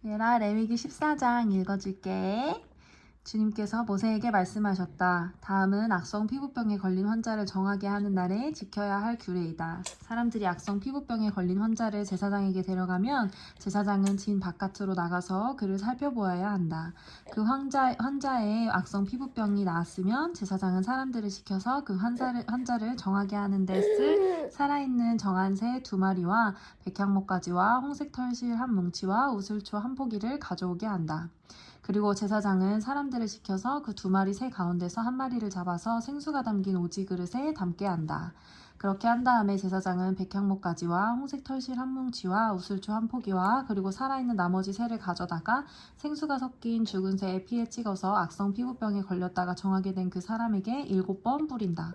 얘라 레위기 14장 읽어줄게. 주님께서 모세에게 말씀하셨다. 다음은 악성 피부병에 걸린 환자를 정하게 하는 날에 지켜야 할 규례이다. 사람들이 악성 피부병에 걸린 환자를 제사장에게 데려가면 제사장은 진 바깥으로 나가서 그를 살펴보아야 한다. 그 환자의 악성 피부병이 나았으면 제사장은 사람들을 시켜서 그 환자를 정하게 하는 데 쓸 살아있는 정한 새 2마리와 백향목가지와 홍색 털실 한 뭉치와 우슬초 한 포기를 가져오게 한다. 그리고 제사장은 사람들을 시켜서 그 2마리 새 가운데서 한 마리를 잡아서 생수가 담긴 오지 그릇에 담게 한다. 그렇게 한 다음에 제사장은 백향목가지와 홍색 털실 한 뭉치와 우슬초 한 포기와 그리고 살아있는 나머지 새를 가져다가 생수가 섞인 죽은 새의 피에 찍어서 악성 피부병에 걸렸다가 정하게 된 그 사람에게 7번 뿌린다.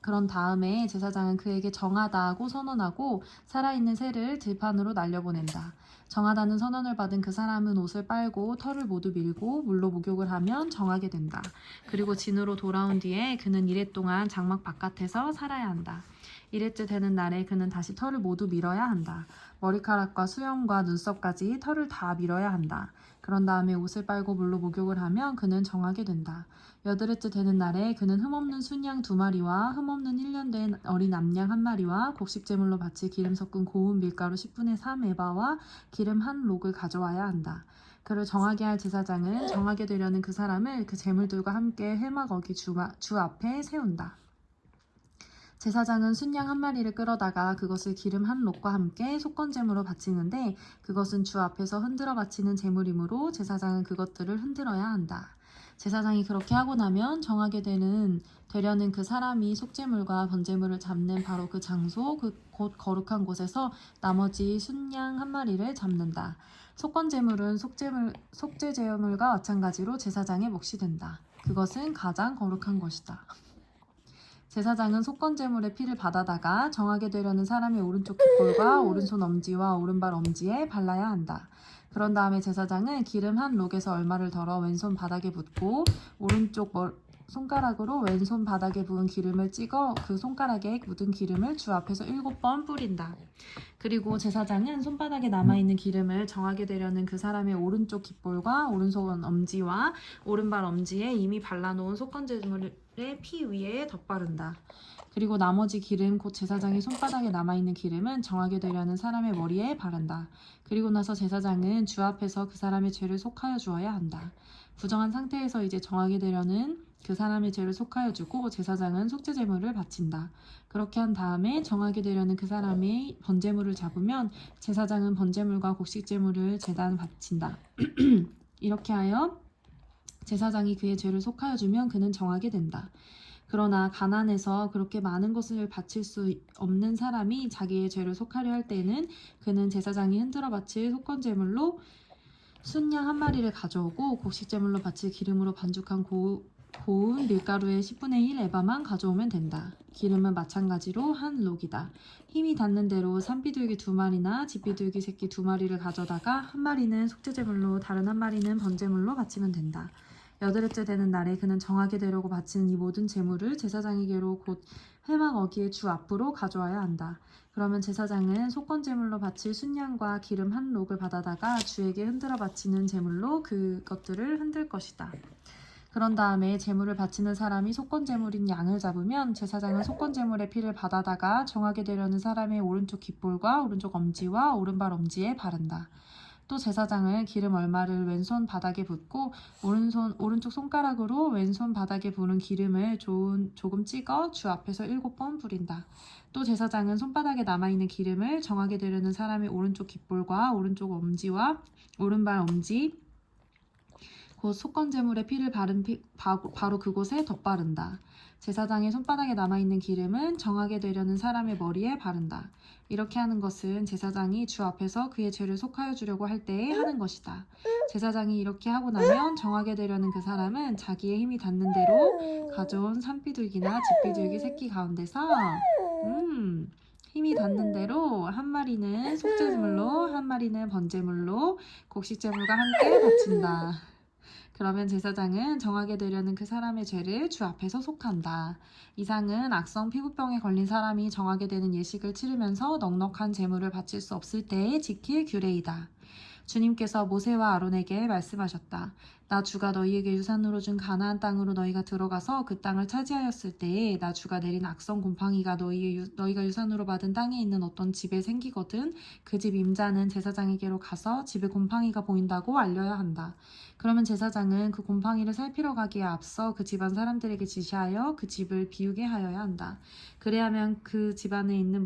그런 다음에 제사장은 그에게 정하다고 선언하고 살아있는 새를 들판으로 날려보낸다. 정하다는 선언을 받은 그 사람은 옷을 빨고 털을 모두 밀고 물로 목욕을 하면 정하게 된다. 그리고 진으로 돌아온 뒤에 그는 이래 동안 장막 바깥에서 살아야 한다. 이래째 되는 날에 그는 다시 털을 모두 밀어야 한다. 머리카락과 수염과 눈썹까지 털을 다 밀어야 한다. 그런 다음에 옷을 빨고 물로 목욕을 하면 그는 정하게 된다. 8일째 되는 날에 그는 흠없는 순양 2마리와 흠없는 1년 된 어린 암양 1마리와 곡식제물로 바칠 기름 섞은 고운 밀가루 10분의 3 에바와 기름 한 록을 가져와야 한다. 그를 정하게 할 제사장은 정하게 되려는 그 사람을 그 제물들과 함께 회막 어기 주 앞에 세운다. 제사장은 순양 1마리를 끌어다가 그것을 기름 한 록과 함께 속건제물로 바치는데 그것은 주 앞에서 흔들어 바치는 제물이므로 제사장은 그것들을 흔들어야 한다. 제사장이 그렇게 하고 나면 정하게 되려는 그 사람이 속제물과 번제물을 잡는 바로 그 장소, 곧 거룩한 곳에서 나머지 순양 1마리를 잡는다. 속건제물은 속죄제물과 마찬가지로 제사장의 몫이 된다. 그것은 가장 거룩한 것이다. 제사장은 속건제물의 피를 받아다가 정하게 되려는 사람의 오른쪽 깃볼과 오른손 엄지와 오른발 엄지에 발라야 한다. 그런 다음에 제사장은 기름 한 록에서 얼마를 덜어 왼손 바닥에 붓고 오른쪽 손가락으로 왼손 바닥에 부은 기름을 찍어 그 손가락에 묻은 기름을 주 앞에서 7번 뿌린다. 그리고 제사장은 손바닥에 남아있는 기름을 정하게 되려는 그 사람의 오른쪽 깃볼과 오른손 엄지와 오른발 엄지에 이미 발라놓은 속건제물의 피 위에 덧바른다. 그리고 나머지 기름, 곧 제사장의 손바닥에 남아있는 기름은 정하게 되려는 사람의 머리에 바른다. 그리고 나서 제사장은 주 앞에서 그 사람의 죄를 속하여 주어야 한다. 부정한 상태에서 이제 정하게 되려는 그 사람의 죄를 속하여 주고 제사장은 속죄제물을 바친다. 그렇게 한 다음에 정하게 되려는 그 사람의 번제물을 잡으면 제사장은 번제물과 곡식제물을 제단 바친다. 이렇게 하여 제사장이 그의 죄를 속하여 주면 그는 정하게 된다. 그러나 가난해서 그렇게 많은 것을 바칠 수 없는 사람이 자기의 죄를 속하려 할 때에는 그는 제사장이 흔들어 바칠 속건제물로 순양 1마리를 가져오고 곡식제물로 바칠 기름으로 반죽한 고운 밀가루의 10분의 1 에바만 가져오면 된다. 기름은 마찬가지로 한 록이다. 힘이 닿는 대로 산비둘기 2마리나 집비둘기 새끼 2마리를 가져다가 1마리는 속죄제물로 다른 1마리는 번제물로 바치면 된다. 8일째 되는 날에 그는 정하게 되려고 바치는 이 모든 제물을 제사장에게로 곧 회막 어기의 주 앞으로 가져와야 한다. 그러면 제사장은 속건제물로 바칠 순양과 기름 한 록을 받아다가 주에게 흔들어 바치는 제물로 그것들을 흔들 것이다. 그런 다음에 제물을 바치는 사람이 속건제물인 양을 잡으면 제사장은 속건제물의 피를 받아다가 정하게 되려는 사람의 오른쪽 깃볼과 오른쪽 엄지와 오른발 엄지에 바른다. 또 제사장은 기름 얼마를 왼손 바닥에 붓고 오른쪽 손가락으로 왼손 바닥에 부은 기름을 조금 찍어 주 앞에서 7번 뿌린다. 또 제사장은 손바닥에 남아있는 기름을 정하게 되려는 사람의 오른쪽 깃볼과 오른쪽 엄지와 오른발 엄지 곧 속건제물의 피를 바로 그곳에 덧바른다. 제사장의 손바닥에 남아있는 기름은 정하게 되려는 사람의 머리에 바른다. 이렇게 하는 것은 제사장이 주 앞에서 그의 죄를 속하여 주려고 할 때에 하는 것이다. 제사장이 이렇게 하고 나면 정하게 되려는 그 사람은 자기의 힘이 닿는 대로 가져온 산비둘기나 집비둘기 새끼 가운데서 힘이 닿는 대로 1마리는 속죄제물로 1마리는 번제물로 곡식제물과 함께 바친다. 그러면 제사장은 정하게 되려는 그 사람의 죄를 주 앞에서 속한다. 이상은 악성 피부병에 걸린 사람이 정하게 되는 예식을 치르면서 넉넉한 제물을 바칠 수 없을 때에 지킬 규례이다. 주님께서 모세와 아론에게 말씀하셨다. 나 주가 너희에게 유산으로 준 가나안 땅으로 너희가 들어가서 그 땅을 차지하였을 때에 나 주가 내린 악성 곰팡이가 너희가 유산으로 받은 땅에 있는 어떤 집에 생기거든 그 집 임자는 제사장에게로 가서 집에 곰팡이가 보인다고 알려야 한다. 그러면 제사장은 그 곰팡이를 살피러 가기에 앞서 그 집안 사람들에게 지시하여 그 집을 비우게 하여야 한다. 그래야만 그 집안에 있는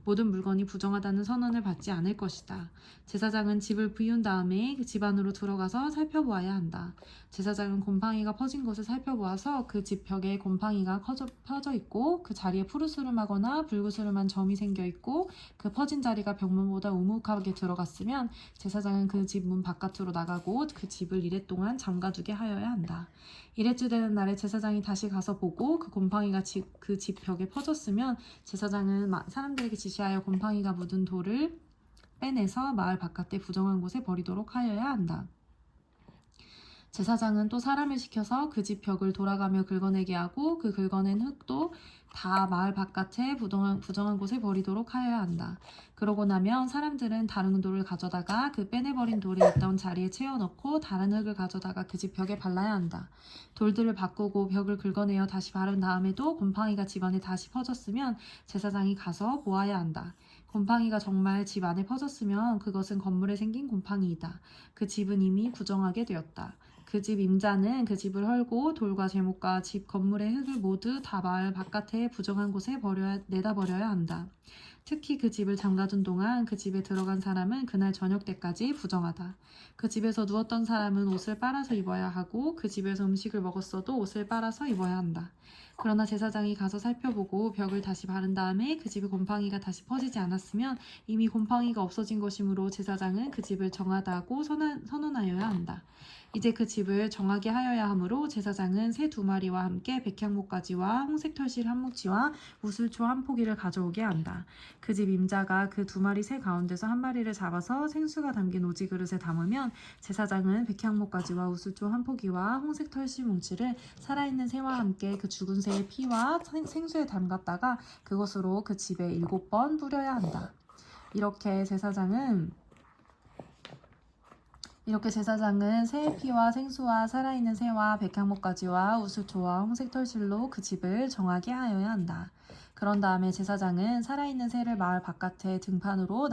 모든 물건이 부정하다는 선언을 받지 않을 것이다. 제사장은 집을 비운 다음에 그 집 안으로 들어가서 살펴보아야 한다. 제사장은 곰팡이가 퍼진 곳을 살펴보아서 그 집 벽에 곰팡이가 퍼져 있고 그 자리에 푸르스름하거나 붉으스름한 점이 생겨 있고 그 퍼진 자리가 벽문보다 우묵하게 들어갔으면 제사장은 그 집 문 바깥으로 나가고 그 집을 이랫동안 잠가두게 하여야 한다. 이래쯤 되는 날에 제사장이 다시 가서 보고 그 곰팡이가 그 집 벽에 퍼졌으면 제사장은 사람들에게 지시하여 곰팡이가 묻은 돌을 빼내서 마을 바깥의 부정한 곳에 버리도록 하여야 한다. 제사장은 또 사람을 시켜서 그 집 벽을 돌아가며 긁어내게 하고 그 긁어낸 흙도 다 마을 바깥에 부정한 곳에 버리도록 하여야 한다. 그러고 나면 사람들은 다른 돌을 가져다가 그 빼내버린 돌이 있던 자리에 채워넣고 다른 흙을 가져다가 그 집 벽에 발라야 한다. 돌들을 바꾸고 벽을 긁어내어 다시 바른 다음에도 곰팡이가 집 안에 다시 퍼졌으면 제사장이 가서 보아야 한다. 곰팡이가 정말 집 안에 퍼졌으면 그것은 건물에 생긴 곰팡이이다. 그 집은 이미 부정하게 되었다. 그 집 임자는 그 집을 헐고 돌과 제목과 집 건물의 흙을 모두 다 마을 바깥의 부정한 곳에 내다 버려야 한다. 특히 그 집을 잠가둔 동안 그 집에 들어간 사람은 그날 저녁 때까지 부정하다. 그 집에서 누웠던 사람은 옷을 빨아서 입어야 하고 그 집에서 음식을 먹었어도 옷을 빨아서 입어야 한다. 그러나 제사장이 가서 살펴보고 벽을 다시 바른 다음에 그 집에 곰팡이가 다시 퍼지지 않았으면 이미 곰팡이가 없어진 것이므로 제사장은 그 집을 정하다고 선언하여야 한다. 이제 그 집을 정하게 하여야 하므로 제사장은 새 2마리와 함께 백향목가지와 홍색털실 한 뭉치와 우슬초 한 포기를 가져오게 한다. 그 집 임자가 그 2마리 새 가운데서 한 마리를 잡아서 생수가 담긴 오지 그릇에 담으면 제사장은 백향목가지와 우슬초 한 포기와 홍색털실 뭉치를 살아있는 새와 함께 그 죽은 새의 피와 생수에 담갔다가 그것으로 그 집에 7번 뿌려야 한다. 이렇게 제사장은 새의 피와 생수와 살아있는 새와 백향목가지와 우수초와 홍색털실로 그 집을 정하게 하여야 한다. 그런 다음에 제사장은 살아있는 새를 마을 바깥에 들판으로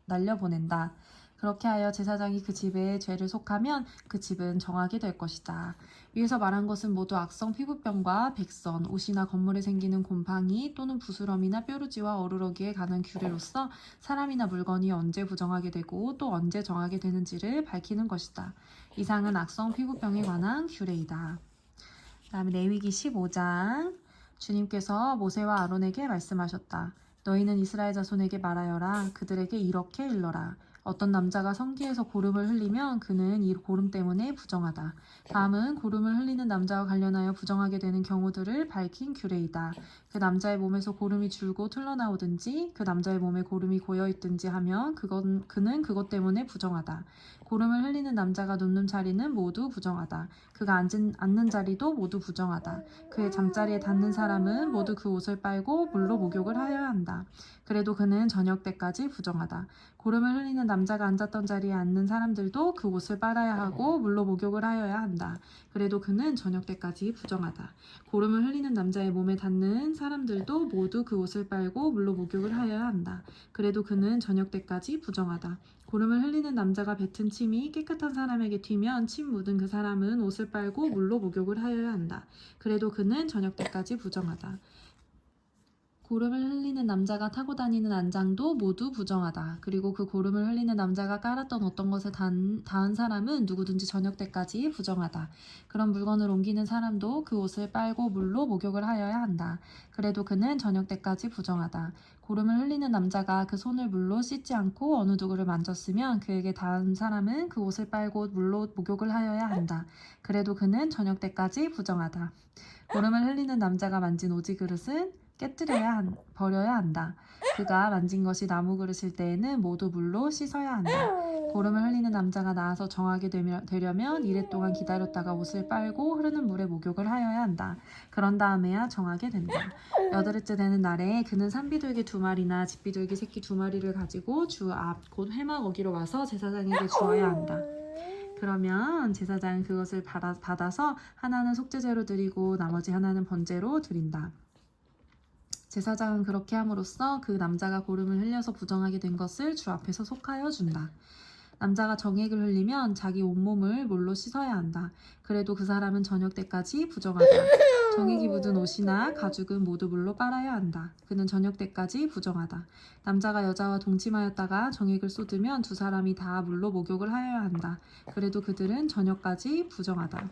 날려보낸다. 그렇게 하여 제사장이 그 집에 죄를 속하면 그 집은 정하게 될 것이다. 위에서 말한 것은 모두 악성 피부병과 백선, 옷이나 건물에 생기는 곰팡이 또는 부스럼이나 뾰루지와 어루러기에 관한 규례로서 사람이나 물건이 언제 부정하게 되고 또 언제 정하게 되는지를 밝히는 것이다. 이상은 악성 피부병에 관한 규례이다. 다음에 레위기 15장. 주님께서 모세와 아론에게 말씀하셨다. 너희는 이스라엘 자손에게 말하여라. 그들에게 이렇게 일러라. 어떤 남자가 성기에서 고름을 흘리면 그는 이 고름 때문에 부정하다. 다음은 고름을 흘리는 남자와 관련하여 부정하게 되는 경우들을 밝힌 규례이다. 그 남자의 몸에서 고름이 줄고 틀러나오든지 그 남자의 몸에 고름이 고여있든지 하면 그는 그것 때문에 부정하다. 고름을 흘리는 남자가 눕는 자리는 모두 부정하다. 그가 앉는 자리도 모두 부정하다. 그의 잠자리에 닿는 사람은 모두 그 옷을 빨고 물로 목욕을 하여야 한다. 그래도 그는 저녁 때까지 부정하다. 고름을 흘리는 남자가 앉았던 자리에 앉는 사람들도 그 옷을 빨아야 하고 물로 목욕을 하여야 한다. 그래도 그는 저녁 때까지 부정하다. 고름을 흘리는 남자의 몸에 닿는 사람들도 모두 그 옷을 빨고 물로 목욕을 하여야 한다. 그래도 그는 저녁 때까지 부정하다. 고름을 흘리는 남자가 뱉은 침이 깨끗한 사람에게 튀면 침 묻은 그 사람은 옷을 빨고 물로 목욕을 하여야 한다. 그래도 그는 저녁 때까지 부정하다. 고름을 흘리는 남자가 타고 다니는 안장도 모두 부정하다. 그리고 그 고름을 흘리는 남자가 깔았던 어떤 것에 닿은 사람은 누구든지 저녁 때까지 부정하다. 그런 물건을 옮기는 사람도 그 옷을 빨고 물로 목욕을 하여야 한다. 그래도 그는 저녁 때까지 부정하다. 고름을 흘리는 남자가 그 손을 물로 씻지 않고 어느 누구를 만졌으면 그에게 닿은 사람은 그 옷을 빨고 물로 목욕을 하여야 한다. 그래도 그는 저녁 때까지 부정하다. 고름을 흘리는 남자가 만진 오지 그릇은 버려야 한다. 그가 만진 것이 나무 그릇일 때에는 모두 물로 씻어야 한다. 고름을 흘리는 남자가 나와서 정하게 되려면 이래 동안 기다렸다가 옷을 빨고 흐르는 물에 목욕을 하여야 한다. 그런 다음에야 정하게 된다. 여덟째 되는 날에 그는 산비둘기 2마리나 집비둘기 새끼 2마리를 가지고 주 앞 곧 회막 어기로 와서 제사장에게 주어야 한다. 그러면 제사장은 그것을 받아서 하나는 속죄제로 드리고 나머지 하나는 번제로 드린다. 제사장은 그렇게 함으로써 그 남자가 고름을 흘려서 부정하게 된 것을 주 앞에서 속하여 준다. 남자가 정액을 흘리면 자기 온몸을 물로 씻어야 한다. 그래도 그 사람은 저녁 때까지 부정하다. 정액이 묻은 옷이나 가죽은 모두 물로 빨아야 한다. 그는 저녁 때까지 부정하다. 남자가 여자와 동침하였다가 정액을 쏟으면 2사람이 다 물로 목욕을 하여야 한다. 그래도 그들은 저녁까지 부정하다.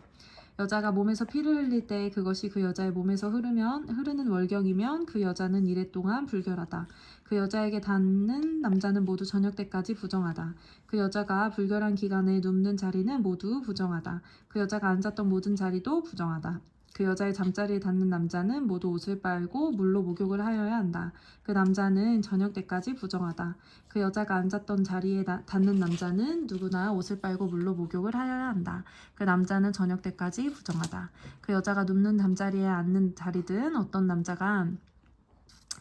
여자가 몸에서 피를 흘릴 때 그것이 그 여자의 몸에서 흐르는 월경이면 그 여자는 이래 동안 불결하다. 그 여자에게 닿는 남자는 모두 저녁 때까지 부정하다. 그 여자가 불결한 기간에 눕는 자리는 모두 부정하다. 그 여자가 앉았던 모든 자리도 부정하다. 그 여자의 잠자리에 닿는 남자는 모두 옷을 빨고 물로 목욕을 하여야 한다. 그 남자는 저녁 때까지 부정하다. 그 여자가 앉았던 자리에 닿는 남자는 누구나 옷을 빨고 물로 목욕을 하여야 한다. 그 남자는 저녁 때까지 부정하다. 그 여자가 눕는 잠자리에 앉는 자리든 어떤 남자가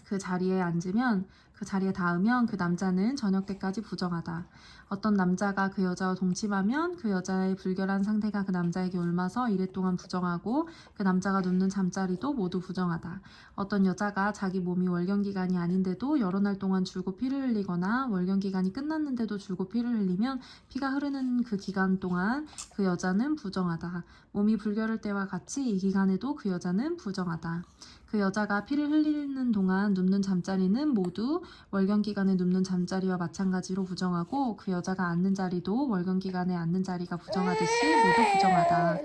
그 자리에 닿으면 그 남자는 저녁 때까지 부정하다. 어떤 남자가 그 여자와 동침하면 그 여자의 불결한 상태가 그 남자에게 옮아서 이래 동안 부정하고 그 남자가 눕는 잠자리도 모두 부정하다. 어떤 여자가 자기 몸이 월경기간이 아닌데도 여러 날 동안 줄곧 피를 흘리거나 월경기간이 끝났는데도 줄곧 피를 흘리면 피가 흐르는 그 기간 동안 그 여자는 부정하다. 몸이 불결할 때와 같이 이 기간에도 그 여자는 부정하다. 그 여자가 피를 흘리는 동안 눕는 잠자리는 모두 월경기간에 눕는 잠자리와 마찬가지로 부정하고 그 여자가 앉는 자리도 월경기간에 앉는 자리가 부정하듯이 모두 부정하다.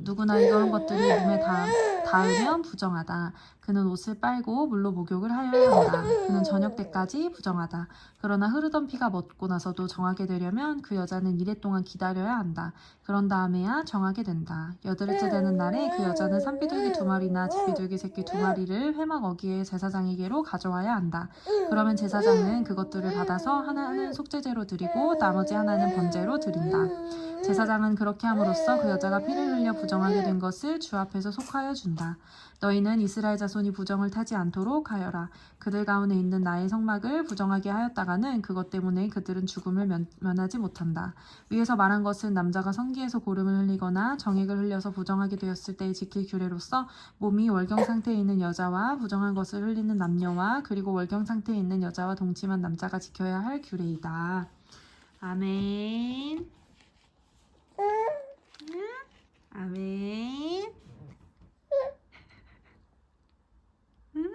누구나 이러한 것들이 몸에 닿으면 부정하다. 그는 옷을 빨고 물로 목욕을 하여야 한다. 그는 저녁 때까지 부정하다. 그러나 흐르던 피가 멎고 나서도 정하게 되려면 그 여자는 이래 동안 기다려야 한다. 그런 다음에야 정하게 된다. 여덟째 되는 날에 그 여자는 산비둘기 2마리나 집비둘기 새끼 2마리를 회막 어기에 제사장에게로 가져와야 한다. 그러면 제사장은 그것들을 받아서 하나는 속죄제로 드리고 나머지 하나는 번제로 드린다. 제사장은 그렇게 함으로써 그 여자가 피를 흘려 부정하게 된 것을 주 앞에서 속하여 준다. 너희는 이스라엘 자손이 부정을 타지 않도록 하여라. 그들 가운데 있는 나의 성막을 부정하게 하였다가는 그것 때문에 그들은 죽음을 면하지 못한다. 위에서 말한 것은 남자가 성기에서 고름을 흘리거나 정액을 흘려서 부정하게 되었을 때에 지킬 규례로서 몸이 월경 상태에 있는 여자와 부정한 것을 흘리는 남녀와 그리고 월경 상태에 있는 여자와 동침한 남자가 지켜야 할 규례이다. 아멘. 아멘. 응?